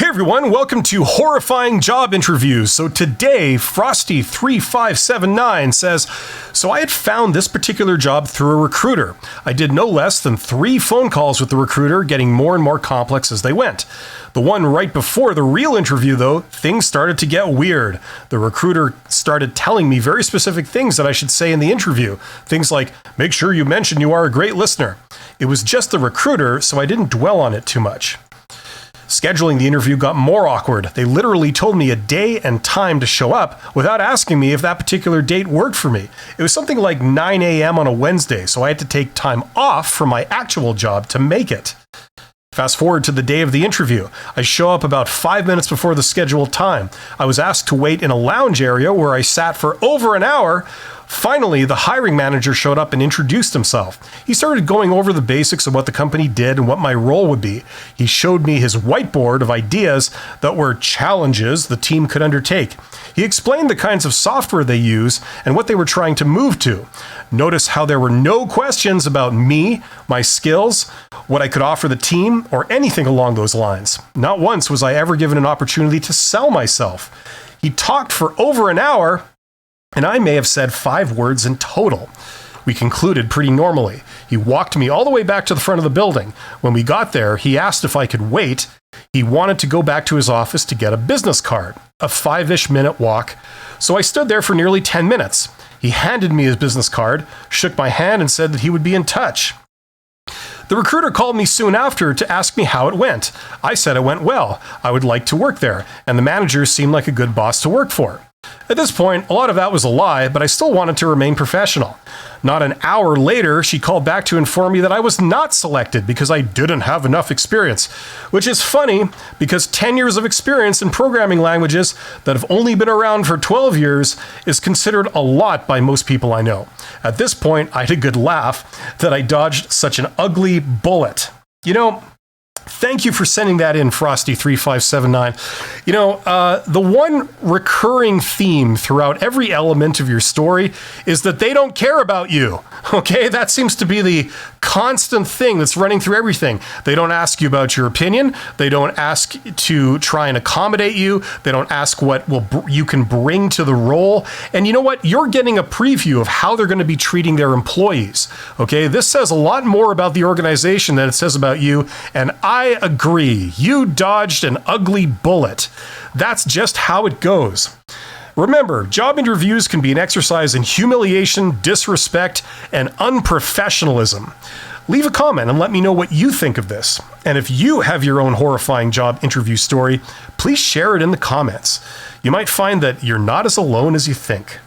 Hey everyone, welcome to Horrifying Job Interview. So today, Frosty3579 says, so I had found this particular job through a recruiter. I did no less than 3 phone calls with the recruiter, getting more and more complex as they went. The one right before the real interview, though, things started to get weird. The recruiter started telling me very specific things that I should say in the interview. Things like, make sure you mention you are a great listener. It was just the recruiter, so I didn't dwell on it too much. Scheduling the interview got more awkward. They literally told me a day and time to show up without asking me if that particular date worked for me. It was something like 9 a.m. on a Wednesday, so I had to take time off from my actual job to make it. Fast forward to the day of the interview. I show up about 5 minutes before the scheduled time. I was asked to wait in a lounge area where I sat for over an hour. Finally, the hiring manager showed up and introduced himself. He started going over the basics of what the company did and what my role would be. He showed me his whiteboard of ideas that were challenges the team could undertake. He explained the kinds of software they use and what they were trying to move to. Notice how there were no questions about me, my skills, what I could offer the team, or anything along those lines. Not once was I ever given an opportunity to sell myself. He talked for over an hour, and I may have said 5 words in total. We concluded pretty normally. He walked me all the way back to the front of the building. When we got there, he asked if I could wait. He wanted to go back to his office to get a business card, a 5-ish minute walk. So I stood there for nearly 10 minutes. He handed me his business card, shook my hand, and said that he would be in touch. The recruiter called me soon after to ask me how it went. I said it went well. I would like to work there, and the manager seemed like a good boss to work for. At this point, a lot of that was a lie, but I still wanted to remain professional. Not an hour later, she called back to inform me that I was not selected because I didn't have enough experience, which is funny because 10 years of experience in programming languages that have only been around for 12 years is considered a lot by most people I know. At this point, I had a good laugh that I dodged such an ugly bullet. Thank you for sending that in, Frosty3579. The one recurring theme throughout every element of your story is that they don't care about you. Okay, that seems to be the constant thing that's running through everything. They don't ask you about your opinion. They don't ask to try and accommodate you. They don't ask what you can bring to the role. And you know what? You're getting a preview of how they're going to be treating their employees. Okay, this says a lot more about the organization than it says about you. And I agree. You dodged an ugly bullet. That's just how it goes. Remember, job interviews can be an exercise in humiliation, disrespect, and unprofessionalism. Leave a comment and let me know what you think of this. And if you have your own horrifying job interview story, please share it in the comments. You might find that you're not as alone as you think.